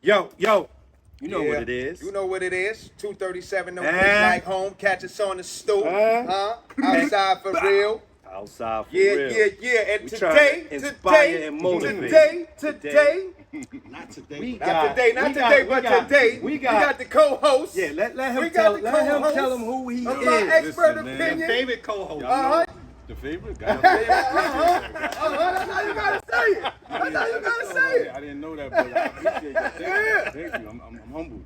Yo, you know what it is. You know what it is. 237, no place like home. Catch us on the stoop. Outside for real. Outside for Yeah, real. yeah. And We today, trying to inspire and motivate. today. Not today. We Not got- today, we but got- today. we We got- got the co-host. Yeah, let him We tell got the let him co-host tell him who he of my is. expert Listen, man. opinion. Favorite co-host. The favorite guy. That's how you gotta say it. That's how you gotta say it. I didn't know that, but I appreciate that. Thank you. I'm humbled.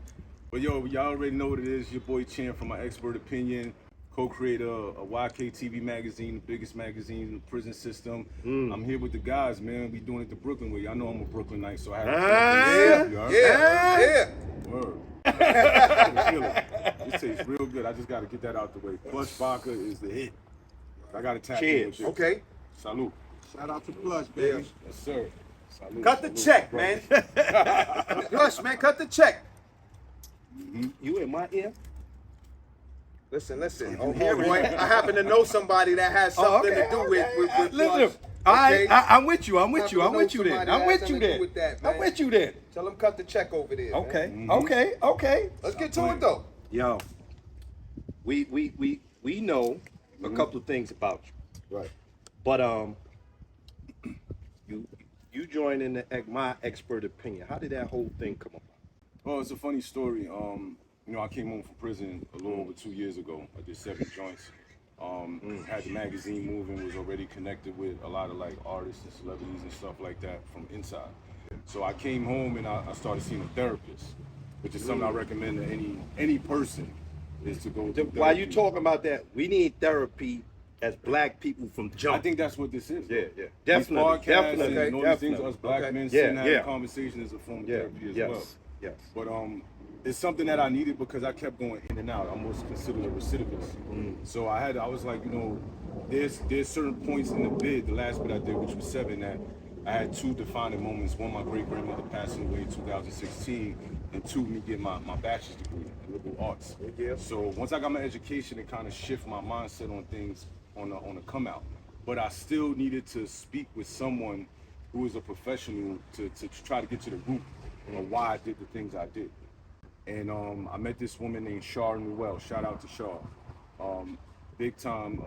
But yo, y'all already know what it is. Your boy Champ from My Expert Opinion, co-creator of YKTV magazine, the biggest magazine in the prison system. I'm here with the guys, man. We doing it the Brooklyn way. Y'all know I'm a Brooklynite, so I have to. Yeah. Word. I feel it. This tastes real good. I just got to get that out the way. Plush vodka is the hit. I got to tap in with this. Okay. Salute. Shout out to Plush, baby. Yes, sir. Salute. Cut the Salute, check, bro. man. Plush, man, cut the check. You in my ear? Listen. Oh, boy, I happen to know somebody that has something to do with Listen, Plush. I'm with you. I'm with you. Happen I'm to with you know then. somebody I'm that with has you something to then. do with that, I'm man. with you then. Tell them cut the check over there. Okay. Man. Okay. Let's get to it though. Yo, we know a couple of things about you. Right. But you joined in my expert opinion. How did that whole thing come about? Oh, it's a funny story. I came home from prison a little over 2 years ago. I did 7 joints. Had the magazine moving, was already connected with a lot of like artists and celebrities and stuff like that from inside. So I came home and I started seeing a therapist, which is something I recommend to any person is to go to While you therapy. talking about that, we need therapy as black people from jump. I think that's what this is. Yeah. These Definitely. podcasts and all these things, us black men sitting having Yeah. a conversation is a form of Yeah. therapy as Yes. well. Yes. But it's something that I needed because I kept going in and out. I'm what's considered a recidivist. So I was like, there's certain points in the bid, the last bid I did, which was 7, that I had 2 defining moments. One, my great grandmother passing away in 2016, and 2, me getting my bachelor's degree in liberal arts. Yeah. So once I got my education, it kind of shift my mindset on things on a come out. But I still needed to speak with someone who is a professional to try to get to the root of why I did the things I did. And I met this woman named Shar Newell. Shout out to Shar. Big time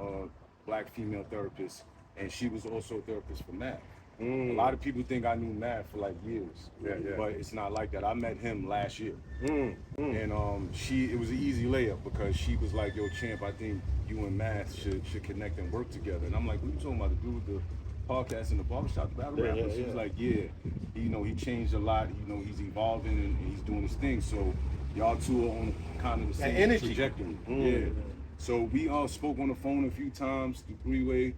black female therapist. And she was also a therapist for Matt. A lot of people think I knew Matt for like years. Yeah. But it's not like that. I met him last year. And it was an easy layup because she was like, yo, Champ, I think you and Matt should connect and work together. And I'm like, what are you talking about? The dude with the podcast in the barbershop, the battle rapper? She was like, yeah, he changed a lot. He's evolving and he's doing his thing. So y'all two are on kind of the same energy. trajectory. Yeah. So we spoke on the phone a few times, the three-way,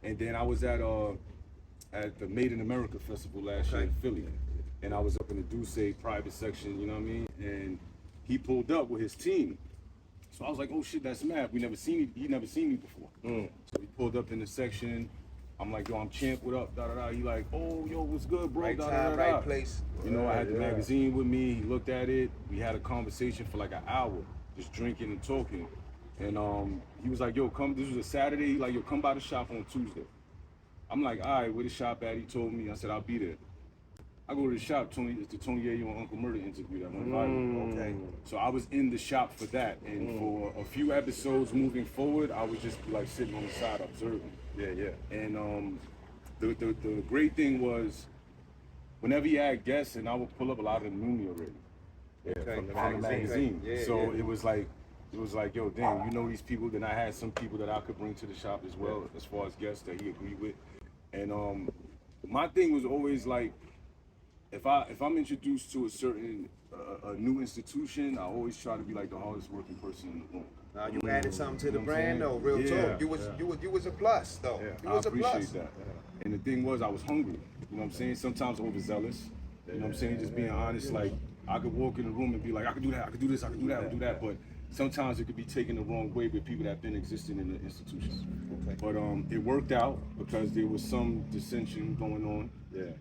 and then I was at the Made in America Festival last year in Philly. And I was up in the Duce private section, you know what I mean? And he pulled up with his team. So I was like, oh shit, that's Matt. He never seen me before. So he pulled up in the section. I'm like, yo, I'm Champ, what up? Da da da. He like, oh, yo, what's good, bro? Right Da, time, da, da, da. right place. I had the magazine with me. He looked at it. We had a conversation for like an hour, just drinking and talking. And he was like, yo, come. This was a Saturday. He like, yo, come by the shop on Tuesday. I'm like, all right, where the shop at? He told me. I said, I'll be there. I go to the shop. It's the Tony Yayo and Uncle Murder interview that went viral. Okay. So I was in the shop for that, and for a few episodes moving forward, I would just be like sitting on the side observing. Yeah. And the great thing was, whenever he had guests, and I would pull up, a lot of them knew me already. Okay. From the magazine. Yeah, So yeah. it was like, yo, damn, you know these people. Then I had some people that I could bring to the shop as well, as far as guests that he agreed with. And my thing was always like, if I'm introduced to a certain a new institution, I always try to be like the hardest working person in the room. Now you added something to the You know what I'm brand saying? though, real Yeah, talk. You was a plus though. You I was a appreciate plus. that. And the thing was, I was hungry. You know what I'm saying? Sometimes overzealous. You know what I'm saying? Just being honest. Like, I could walk in the room and be like, I could do that, I could do this, I could do that, I could do that. But sometimes it could be taken the wrong way with people that have been existing in the institutions. Okay. But it worked out because there was some dissension going on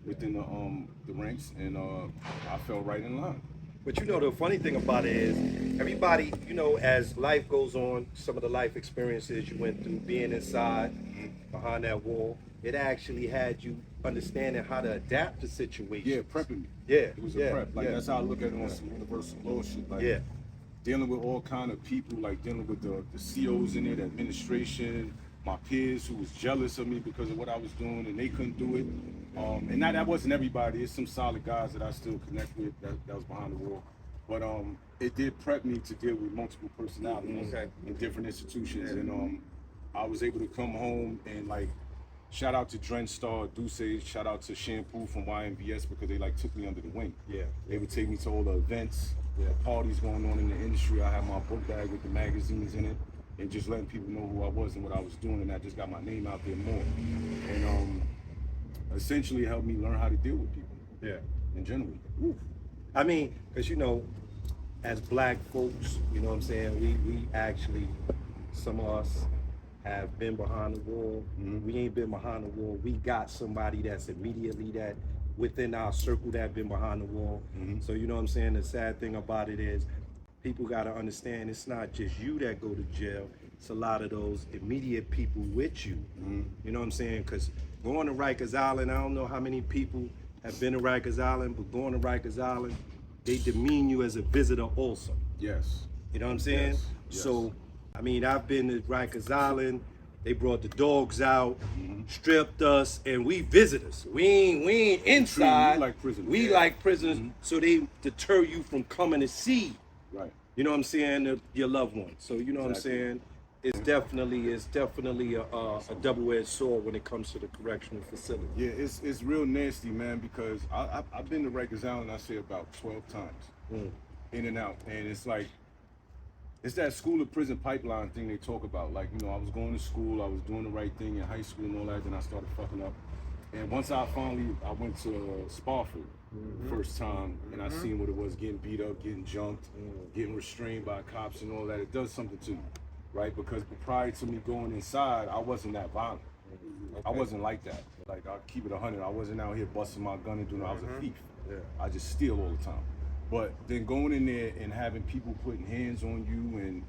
within the ranks, and I fell right in line. But the funny thing about it is, everybody, as life goes on, some of the life experiences you went through, being inside, behind that wall, it actually had you understanding how to adapt to situations. Yeah, prepping me. Yeah, It was a yeah, prep. Like yeah. that's how I look at it on some universal law shit. Like Yeah. dealing with all kind of people, like dealing with the COs in it, administration, my peers who was jealous of me because of what I was doing and they couldn't do it. And that wasn't everybody. It's some solid guys that I still connect with that was behind the wall. But it did prep me to deal with multiple personalities in different institutions. And I was able to come home and like shout out to Dren Star, Duce, shout out to Shampoo from YMVS because they like took me under the wing. Yeah. They would take me to all the events, the parties going on in the industry. I had my book bag with the magazines in it and just letting people know who I was and what I was doing, and I just got my name out there more. And essentially helped me learn how to deal with people. Yeah. In general. I mean, because you know, as black folks, you know what I'm saying, we actually, some of us have been behind the wall. We ain't been behind the wall. We got somebody that's immediately that within our circle that been behind the wall. So you know what I'm saying? The sad thing about it is people got to understand it's not just you that go to jail. It's a lot of those immediate people with you. You know what I'm saying? Because going to Rikers Island, I don't know how many people have been to Rikers Island, but going to Rikers Island, they demean you as a visitor also. Yes. You know what I'm saying? Yes, yes. So, I mean, I've been to Rikers Island. They brought the dogs out, stripped us, and we visitors. We ain't inside. like prisoners. We Yeah. like prisoners. So they deter you from coming to see. Right. You know what I'm saying? Your loved ones. So you know Exactly. what I'm saying? It's definitely a double-edged sword when it comes to the correctional facility. Yeah, it's real nasty, man, because I've been to Rikers Island, I say about 12 times, in and out. And it's like, it's that school to prison pipeline thing they talk about. Like, you know, I was going to school, I was doing the right thing in high school and all that, then I started fucking up. And once I went to Spofford first time, and I seen what it was, getting beat up, getting jumped, getting restrained by cops and all that. It does something to you, right? Because prior to me going inside, I wasn't that violent. I wasn't like that. Like, I'll keep it 100. I wasn't out here busting my gun and doing I was a thief. I just steal all the time. But then going in there and having people putting hands on you, and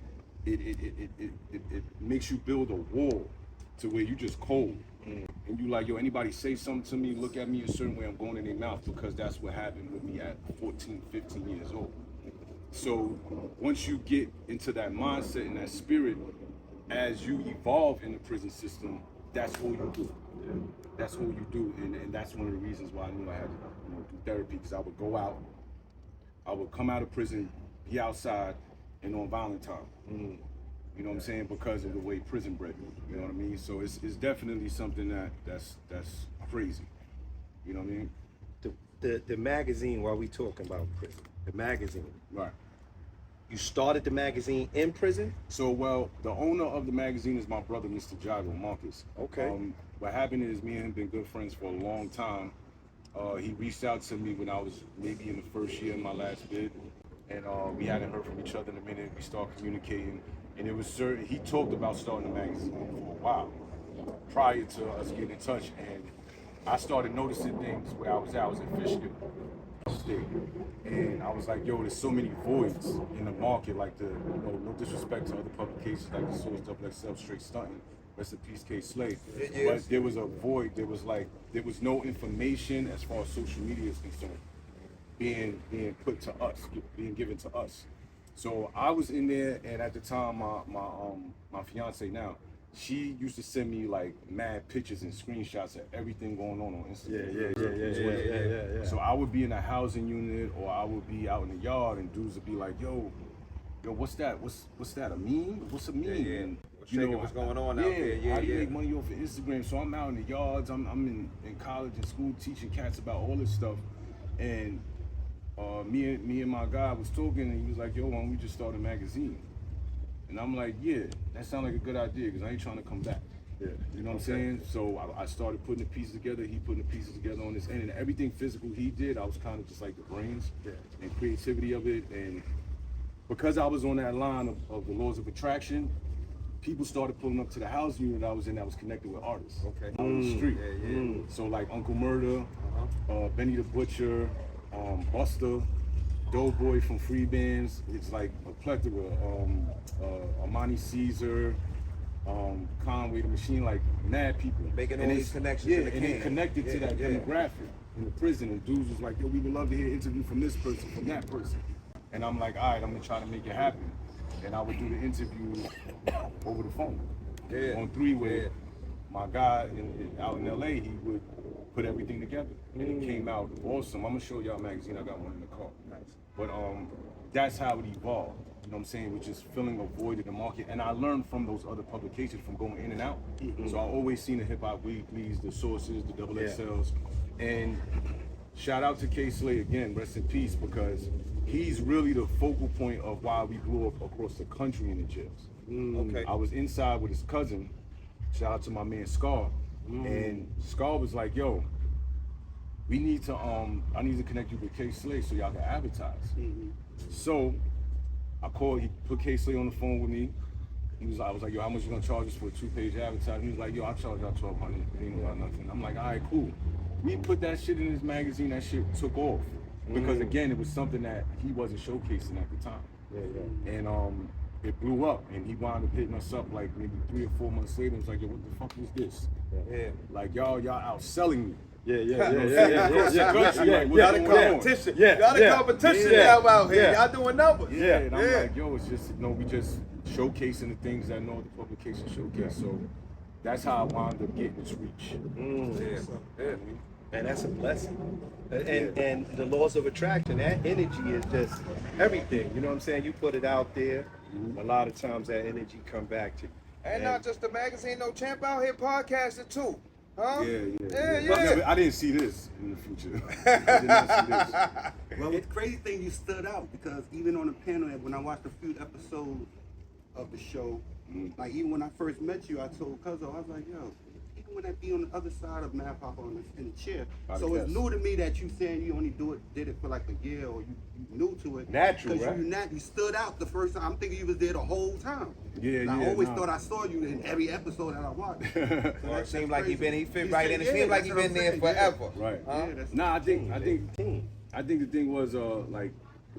it makes you build a wall to where you just cold. And you like, yo, anybody say something to me, look at me a certain way, I'm going in their mouth, because that's what happened with me at 14, 15 years old. So once you get into that mindset and that spirit, as you evolve in the prison system, that's all you do. That's all you do, and that's one of the reasons why I knew I had to do therapy, because I would go out, I would come out of prison, be outside, and on violent time. You know what I'm saying? Because of the way prison bred me. You know what I mean? So it's definitely something that's crazy. You know what I mean? The magazine, while we talking about prison, the magazine. Right. You started the magazine in prison? So, well, the owner of the magazine is my brother, Mr. Jago Marcus. Okay. What happened is me and him been good friends for a long time. He reached out to me when I was maybe in the first year of my last bid, and we hadn't heard from each other in a minute. We started communicating, and it was certain. He talked about starting a magazine for a while prior to us getting in touch, and I started noticing things where I was in Fishkill State, and I was like, yo, there's so many voids in the market, like no disrespect to other publications like the Source, Double XL, Straight Stunting, rest in peace, K. Slade. But there was a void. There was no information as far as social media is concerned being put to us, being given to us. So I was in there, and at the time, my fiance now, she used to send me like mad pictures and screenshots of everything going on Instagram. Yeah. So I would be in a housing unit, or I would be out in the yard, and dudes would be like, yo, what's that? What's that? A meme? What's a meme? And, What's going on out there? How do you make money off of Instagram? So I'm out in the yards. I'm in college and school teaching cats about all this stuff, and me and my guy was talking, and he was like, yo, why don't we just start a magazine? And I'm like, yeah, that sounds like a good idea, because I ain't trying to come back. Yeah. You know what I'm saying? So I started putting the pieces together. He putting the pieces together on this end, and everything physical he did, I was kind of just like the brains and creativity of it. And because I was on that line of the laws of attraction, people started pulling up to the house unit I was in that was connected with artists. Okay. Out on the street. So like Uncle Murder, Benny the Butcher, Buster, Doughboy from Free Bands. It's like a plethora. Amani Caesar, Conway the Machine, like mad people. Making And all it's- these connections Yeah, in the and it can. connected to Yeah, that yeah. demographic in the prison. And dudes was like, yo, we would love to hear an interview from this person, from that person. And I'm like, all right, I'm gonna try to make it happen. And I would do the interview over the phone. Yeah. On three-way. Yeah. My guy out in LA, he would put everything together. And it came out awesome. I'm gonna show y'all a magazine. I got one in the car. Nice. But that's how it evolved. You know what I'm saying? Which is filling a void in the market. And I learned from those other publications from going in and out. So I always seen the hip hop weeklies, the sources, the double Yeah. XLs. And shout out to K Slay again, rest in peace, because he's really the focal point of why we blew up across the country in the jails. Okay. I was inside with his cousin. Shout out to my man Scar. And Scar was like, yo, we need to I need to connect you with K Slay so y'all can advertise. So I called, he put K Slay on the phone with me. I was like, yo, how much you gonna charge us for a 2-page advertisement? He was like, yo, I'll charge y'all $1,200. It ain't about nothing. I'm like, all right, cool. We put that shit in his magazine, that shit took off. Because again, it was something that he wasn't showcasing at the time. And it blew up, and he wound up hitting us up like maybe 3 or 4 months later. He was like, yo, what the fuck is this? Yeah. Like y'all outselling me. Yeah. Like, what's Y'all the going on? competition. Yeah, Y'all the yeah. competition Yeah. now out here. Yeah. Y'all doing numbers. Yeah, and I'm Yeah. like, yo, it's just, we just showcasing the things that no other publication showcase. So that's how I wound up getting its reach. Yeah. And that's a blessing. And the laws of attraction, that energy is just everything. You know what I'm saying? You put it out there, a lot of times that energy come back to you. And not just the magazine, no, Champ out here podcasting too. Huh? Yeah. I didn't see this in the future. I did not see this. Well, the crazy thing, you stood out because even on the panel, when I watched a few episodes of the show, like even when I first met you, I told Cuzzo, I was like, yo, even when I be on the other side of Mad Papa in the chair, so it's new to me that you saying you only did it for like a year or you new to it. Natural, Because right? you stood out the first time. I'm thinking you was there the whole time. Yeah, And I yeah, always nah. thought I saw you in every episode that I watched. So Well, it seemed like he fit You right said, in. It yeah, seemed like he that's what been I'm there saying, forever. Right. Huh? Yeah, that's Nah, I think the thing was like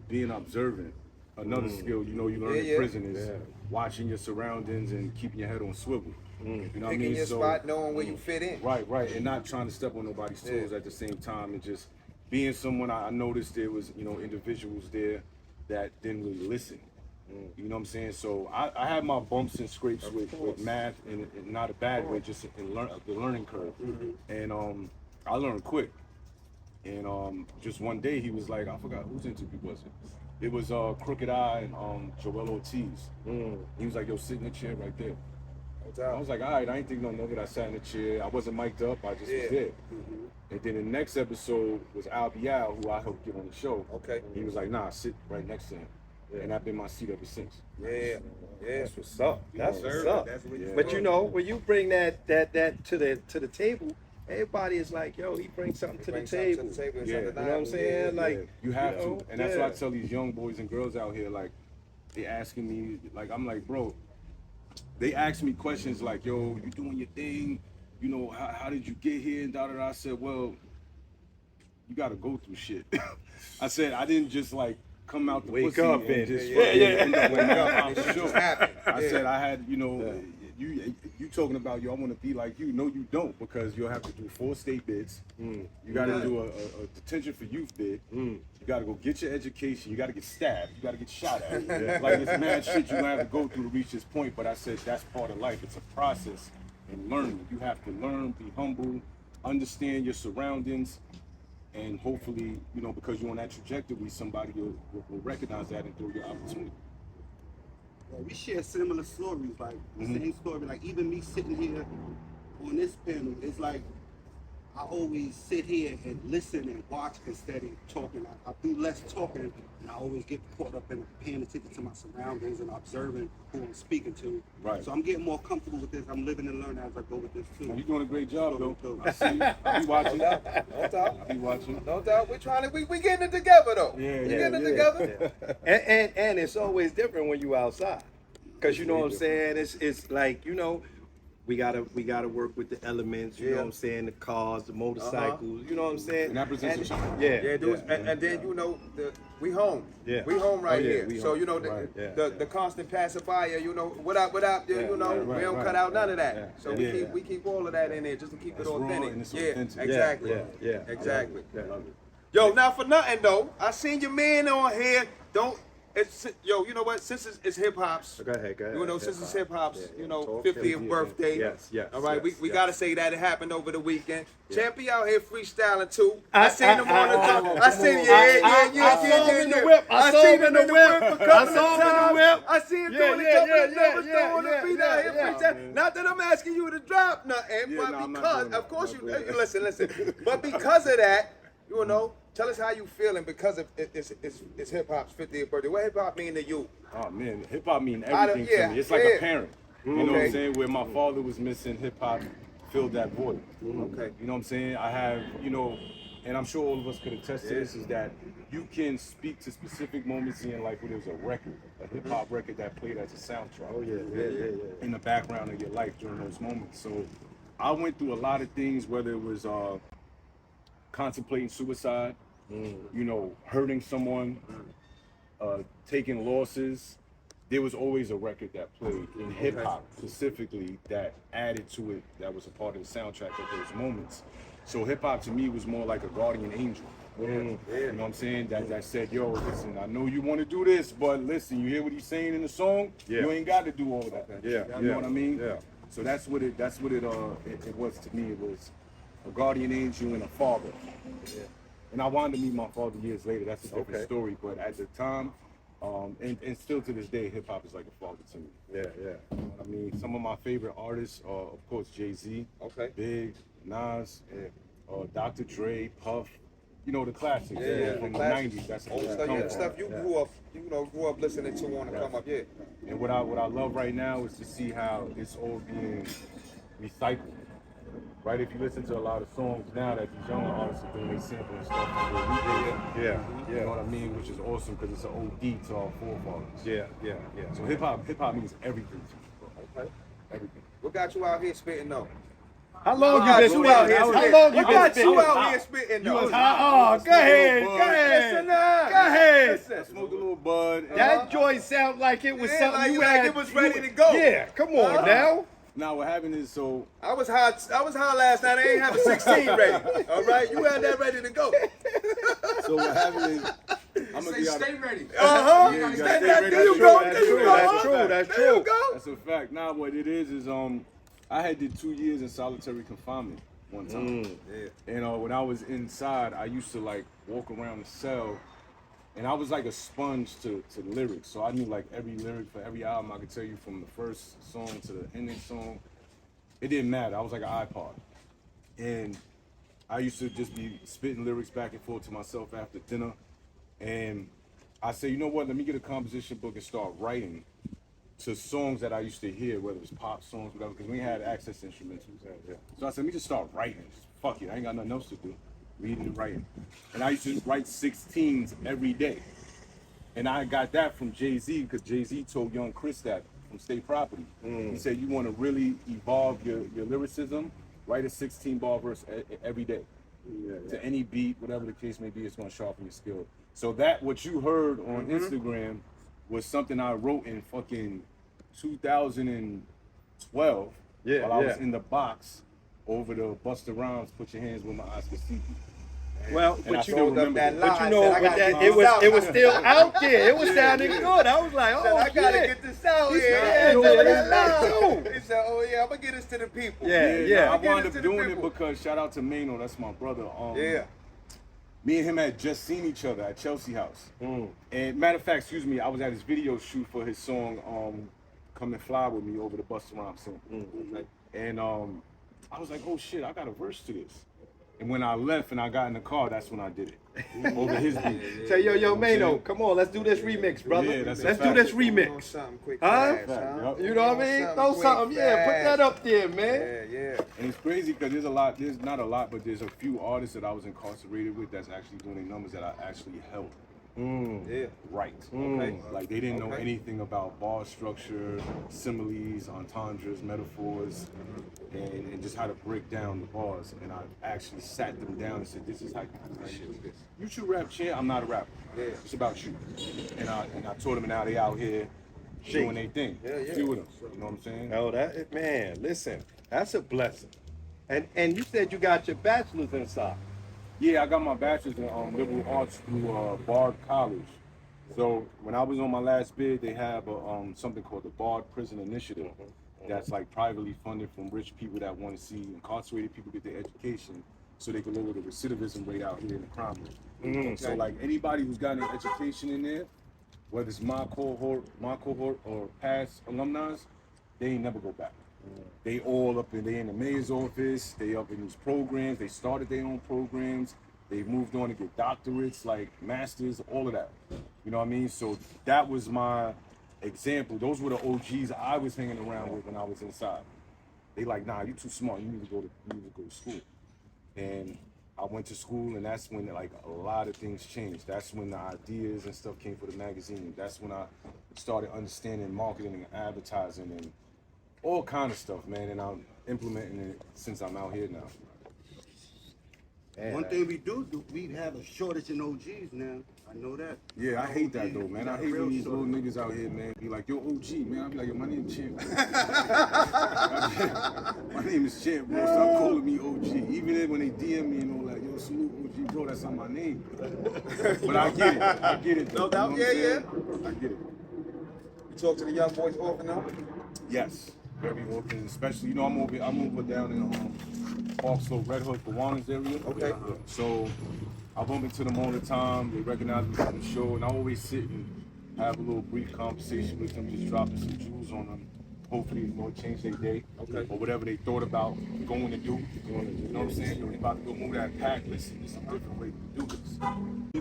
being observant. Another skill, you learn in prison is watching your surroundings and keeping your head on swivel. You know what I Picking mean? your spot, knowing where you fit in. Right, and not trying to step on nobody's toes at the same time, and just being someone. I noticed there was individuals there that didn't really listen. You know what I'm saying? So I had my bumps and scrapes with math, and not a bad way, just in the learning curve. And I learned quick. And just one day he was like, I forgot whose interview was it. It was Crooked Eye and Joel Ortiz. He was like, yo, sit in the chair right there. I was like, all right, I ain't think no nugget. I sat in the chair. I wasn't mic'd up. I just was there. And then the next episode was Al Bial, who I helped get on the show. Okay. He was like, nah, sit right next to him. And I've been my seat ever since. Yeah. That's what's up. That's what's up. That's what you But when you bring that to the table, everybody is like, yo, he brings something to the Bring something table. to the table. It's Yeah. You know what I'm undeniable. saying? Yeah. Like You have know, to. And that's what I yeah. tell these young boys and girls out here. Like, they asking me, like, I'm like, bro, they ask me questions like, yo, you doing your thing? How did you get here? And da da da. I said, well, you got to go through shit. I said, I didn't just like come out the Wake pussy up and and- just yeah, fucking yeah. end up on the It show. just happened. I Yeah. said I had, you talking about, yo, I want to be like you. No, you don't, because you'll have to do 4 state bids. You got to do a detention for youth bid. You got to go get your education. You got to get stabbed. You got to get shot at. Like, it's mad shit you're going to have to go through to reach this point. But I said that's part of life. It's a process in learning. You have to learn, be humble, understand your surroundings. And hopefully, because you're on that trajectory, somebody will recognize that and throw you opportunity. Yeah, we share similar stories, like the same story. Like even me sitting here on this panel, it's like I always sit here and listen and watch instead of talking. I do less talking, and I always get caught up in paying attention to my surroundings and observing who I'm speaking to. Right. So I'm getting more comfortable with this. I'm living and learning as I go with this too. You're doing a great job, though. So- I see you. I be watching. No doubt. I be watching. No doubt. We're trying to. We getting it together though. Yeah, we yeah, getting it together. And it's always different when you outside, because you know what I'm saying. It's like we gotta work with the elements, you know what I'm saying, the cars, the motorcycles, you know what I'm saying? And that presents a challenge. Yeah, dude. And then you know, we home. Yeah. We home right Oh, yeah, here. we So home. you know, Right, yeah, the constant pacifier. You know, what up? You know, right, we don't right, cut out none of yeah, that. So yeah. we keep all of that in there just to keep It's it raw authentic. and it's Yeah, authentic. exactly. Yeah. Exactly. Yeah. Yo, now for nothing though, I seen your man on here. You know what? Since it's hip hop's. Go ahead. You know, since it's hip hop's, Yeah, you know, Talk 50th hip-hop. birthday. Yes. All right, yes, we yes. gotta say that it happened over the weekend. Champy out here freestyling too. I seen him on the. I seen I saw him in the whip. I saw him in the whip. a couple I saw of him in the times. whip. I see him Yeah, doing yeah, a couple of yeah, numbers yeah, throwing the yeah, beat yeah, out here yeah. freestyling. Not that I'm asking you to drop nothing, Yeah, but no, I'm not because doing that. of course I'm you not doing that. listen. But because of that, you know. Tell us how you feeling because of it's hip hop's 50th birthday. What hip hop mean to you? Oh man, hip hop mean I don't- everything yeah, to me. It's like yeah. a parent. You know what Okay. I'm saying? Where my father was missing, hip hop filled that void. Okay. You know what I'm saying? I have, you know, and I'm sure all of us could attest to this, is that you can speak to specific moments in your life where there's a record, a hip hop record that played as a soundtrack. Oh yeah. In the background of your life during those moments. So I went through a lot of things, whether it was contemplating suicide, you know, hurting someone, taking losses. There was always a record that played in hip hop specifically that added to it, that was a part of the soundtrack of those moments. So hip hop to me was more like a guardian angel. You know what I'm saying? That said, yo, listen, I know you want to do this, but listen, you hear what he's saying in the song? Yeah. You ain't got to do all of that. Yeah, You know what I mean? yeah. So that's what it was to me. It was a guardian angel and a father. And I wanted to meet my father years later. That's a different story. But at the time, and still to this day, hip hop is like a father to me. Yeah. You know what I mean? Some of my favorite artists are, of course, Jay-Z, Okay. Big, Nas, Dr. Dre, Puff. You know, the classics. From the classics. 90s. That's All the where stuff, it yeah, comes stuff from. you grew up listening to on the come up, yeah. And what I love right now is to see how it's all being recycled. Right? If you listen to a lot of songs now that these younger artists are doing, they sampling stuff from what we did. You know what I mean? Which is awesome because it's an OD to our forefathers. Yeah. So hip hop means everything to me, bro. Okay. Everything. What got you out here spitting though? How long What got you been you out spitting? here How spitting? long you What been got spitting? you out here spitting though? Oh, go ahead. Listen, I listen. smoked a little bud. And That joint sound like it was Yeah, something like- you like had. it was ready to go. Yeah, come on now. now what happened is, so I was high last night. I ain't have a 16 ready. All right, you had that ready to go. what happened is, I'm gonna be Stay ready. Uh-huh. Yeah, you gotta That- stay that- ready. there you That's go. true. There you go. That's true. That's There you true. go. That's a fact. Now what it is I had did 2 years in solitary confinement one time. And when I was inside, I used to like walk around the cell, and I was like a sponge to lyrics. So I knew like every lyric for every album. I could tell you from the first song to the ending song. It didn't matter. I was like an iPod. And I used to just be spitting lyrics back and forth to myself after dinner. And I said, you know what, let me get a composition book and start writing to songs that I used to hear, whether it was pop songs, whatever, because we had access to instrumentals. So I said, let me just start writing. Just fuck it, I ain't got nothing else to do. Reading and writing. And I used to write 16s every day. And I got that from Jay-Z, because Jay-Z told young Chris that from State Property. He said, you want to really evolve your lyricism, write a 16-bar verse every day. To any beat, whatever the case may be, it's going to sharpen your skill. So that, what you heard on Instagram, was something I wrote in fucking 2012 while I was in the box over the Busta Rhymes, Put Your Hands Where My Eyes Can See You. Well, And I but you still know, remember that it. line. but you know, I but gotta that, get it was this it was out. still out there. It was sounding good. I was like, oh, I gotta shit. get this out here. Yeah, Yeah, yeah, that that line. too. He said, oh yeah, I'm gonna get this to the people. Yeah. I Get wound it up to the doing it people. because, shout out to Mano, that's my brother. Yeah. Me and him had just seen each other at Chelsea House. And matter of fact, excuse me, I was at his video shoot for his song Come and Fly With Me over the Busta Rhymes song. And I was like, oh shit, I got a verse to this. And when I left and I got in the car, that's when I did it. Over his beat. Tell yo, Mano, come on, let's do this remix, brother. Yeah, that's a let's do fact. this Throw remix. something quick Huh? fast, huh? Yup. You know what I mean? Throw something, yeah. Put that up there, man. Yeah. And it's crazy because there's not a lot, but there's a few artists that I was incarcerated with that's actually doing their numbers that I actually helped Yeah. right. Okay. Like they didn't know Okay. anything about bar structure, similes, entendres, metaphors, and just how to break down the bars. And I actually sat them down and said, "This is how you do this shit. You should rap, champ. I'm not a rapper. Yeah. It's about you." And I taught them, and now they out here doing their thing. Yeah, yeah. Few of them. You know what I'm saying? No, man, listen, that's a blessing. And you said you got your bachelor's in soccer. Yeah, I got my bachelor's in liberal arts through Bard College. So when I was on my last bid, they have something called the Bard Prison Initiative. That's like privately funded from rich people that want to see incarcerated people get their education, so they can lower the recidivism rate out here in the crime rate. So like anybody who's gotten an education in there, whether it's my cohort or past alumni, they ain't never go back. They all up they in the mayor's office, they up in these programs, they started their own programs, they moved on to get doctorates, like masters, all of that. You know what I mean? So that was my example. Those were the OGs I was hanging around with when I was inside. They like, nah, you too smart, you need to go to school. And I went to school, and that's when like a lot of things changed. That's when the ideas and stuff came for the magazine. That's when I started understanding marketing and advertising and all kind of stuff, man, and I'm implementing it since I'm out here now. Man, One thing we do, we have a shortage in OGs now. I know that. Yeah, I hate that though, man. I hate when these little niggas out here, man, be like, yo, OG, man. I be like, yo, my name is Champ. My name is Champ, bro. Stop calling me OG. Even then when they DM me and all that, yo, salute OG, bro, that's not my name. But I get it. Though, No doubt, you know what I'm yeah, saying? I get it. You talk to the young boys often now? Yes, very often, especially, you know, I'm over down in also Red Hook, Gowanus area. Okay. So I bump into them all the time. They recognize me from the show, and I always sit and have a little brief conversation with them, just dropping some jewels on them. Hopefully, it's going to change their day, or whatever they thought about going to do. You know what I'm saying? You're about to go move that pack. Listen, there's a different way to do this.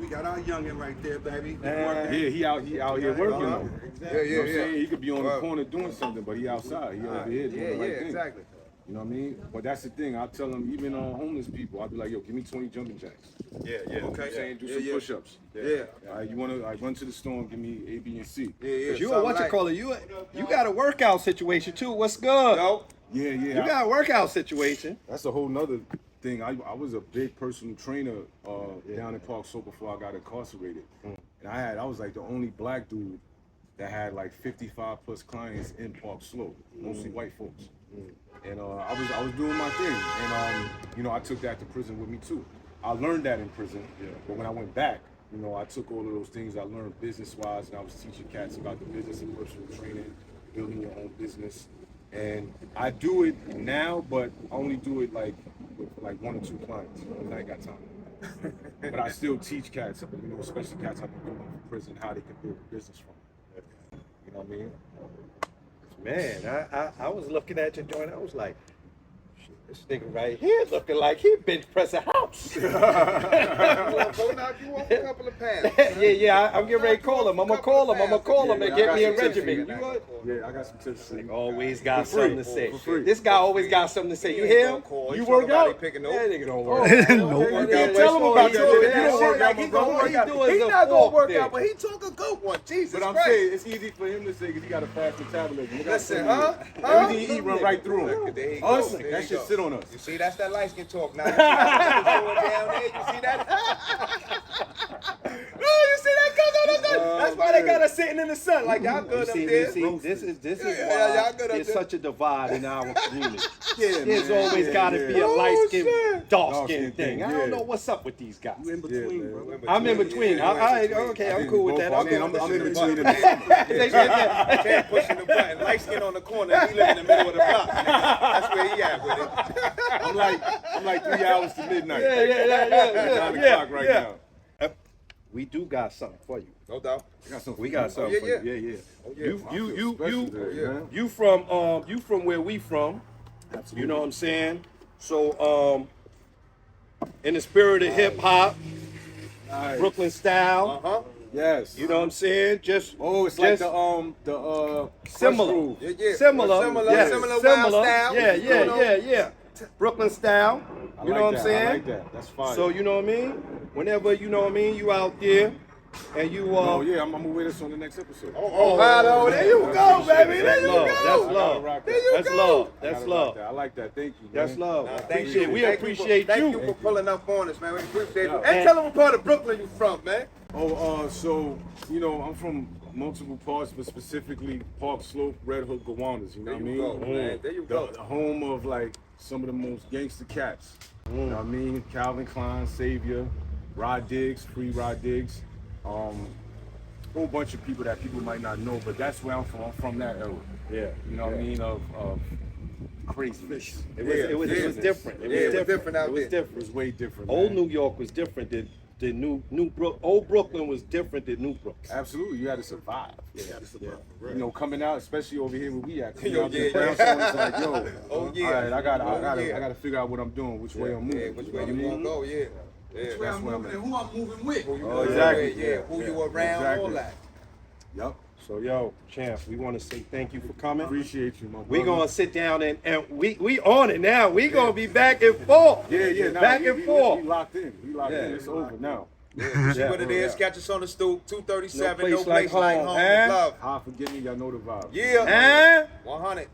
We got our youngin' right there, baby. Yeah, he out here working though. Yeah, You know what I'm yeah, saying? yeah. He could be on the Wow. corner doing something, but he outside. He over here doing Yeah, the right yeah, thing. exactly. You know what I mean? But that's the thing. I tell them, even homeless people, I'll be like, yo, give me 20 jumping jacks. Yeah, yeah. You know what Okay. I'm saying? Do Yeah, some yeah. push-ups. Yeah. All right, you want to run to the store and give me A, B, and C. Yeah, yeah. Cause you something what you like- call it? You got a workout situation too. What's good? No. Yeah, yeah. You got a workout situation. That's a whole nother thing. I was a big personal trainer down in Park Slope before I got incarcerated. And I was like the only black dude that had like 55 plus clients in Park Slope, mostly white folks. And I was doing my thing, and you know, I took that to prison with me too. I learned that in prison, but when I went back, you know, I took all of those things I learned business-wise, and I was teaching cats about the business and personal training, building your own business. And I do it now, but I only do it like with like 1 or 2 clients. I ain't got time. But I still teach cats, you know, especially cats I've been doing in prison, how they can build a business from it. You know what I mean? Man, I was looking at your joint. I was like, shit, this nigga right here looking like he bench press a house. Go knock you off a couple of pounds. yeah. I'm getting ready to call him. I'm gonna call him and Yeah, get I me a got some tips for regimen. you. You what? Yeah, I got some tips for you. Always got For free, something to say. for free. This guy always got something to say. He You ain't hear gonna him? call. You He work talking about out? he picking no. That nigga don't work. Okay, Tell him about he your doing shit. that Don't shit work like out. he gonna work He out. doing He the not gonna fork work thing. out, but he took a goat one. Jesus But I'm Christ. saying it's easy for him to say because he got a fast metabolism. Look how Listen, thin he huh? is. Huh? Everything he eat run right through him. There he Us, go. There that he shit go. sit on us. You see, that's that light skin talk. Now you see that going down there. You see that? Oh, you see that comes on the sun. That's why they got us sitting in the sun. Like y'all good up there. This is Yeah, y'all good up there's there. such a divide in our community. Yeah, There's man. always Yeah, got to yeah. be a light skin, shit. dark skin thing. thing, I don't yeah. know what's up with these guys. You in between, bro. I'm in between. Yeah, Okay, I'm cool with that. I'm in between. Can't pushing the button. Light skin on the corner. He live in the middle of the block. That's where he at with it. I'm like 3 hours to midnight. Yeah. 9 o'clock right now. We do got something for you. No doubt. I got something We for got you. something yeah, for yeah. you. Yeah. Oh, yeah. You from where we from. Absolutely. You know what I'm saying? So in the spirit of hip hop, Nice. Brooklyn style. Uh-huh. Yes. You know what I'm saying? Just Oh, it's like just the similar. Fresh Groove. Yeah. Similar. Similar. Yes. Similar wild style. Yeah, You know? yeah. Brooklyn style. I You like know what that. I'm saying? I like that. That's fire. So you know what I mean? Whenever you know what I mean, you out there And you Oh yeah, I'm gonna wear this on the next episode. Ohio, there you go, baby. There you love. go. That's I gotta love. rock There that. you That's go. love. I That's gotta love. rock that. I like that. Thank you. That's man. love. Nah, Appreciate. We Thank appreciate Thank you. you for pulling up on us, man. We appreciate you. Yeah. And tell them what part of Brooklyn you from, man. Oh, so you know, I'm from multiple parts, but specifically Park Slope, Red Hook, Gowandas. You know There what I you mean? go, man. There you go. The home of like some of the most gangster cats. You know what I mean? Calvin Klein, Savior, Rod Diggs, Free Rod Diggs. Whole bunch of people that people might not know, but that's where I'm from. I'm from that era. Yeah. You know what I mean? Of craziness. It was different. It Yeah, was different. out It was there. It was different. way different. Old man. New York was different than old Brooklyn was different than New Brooklyn. Absolutely, you had to survive. Yeah, it's about You know, coming out, especially over here where we at. Coming Yo, out yeah, the brown yeah. zone, it's like, yo, Oh, yeah. all right, I yeah. gotta figure out what I'm doing, which way I'm moving. Yeah, which way know you what I want to mean? go, yeah. Yeah. where That's I'm where I'm moving at. and who I'm moving with. Who you Oh, going exactly. with, yeah. Who you around, all Exactly. that. Yep. So yo, champ, we want to say thank you for coming. Appreciate you, my We brother. gonna sit down and we on it now. We gonna be back and forth. Yeah, nah, back we- and we forth. locked in. We locked Yeah. in. It's over now. See what it is. Catch us on the stoop, 237. No place like home, huh? Love. High, forget me. Y'all know the vibe. Yeah. Huh? 100.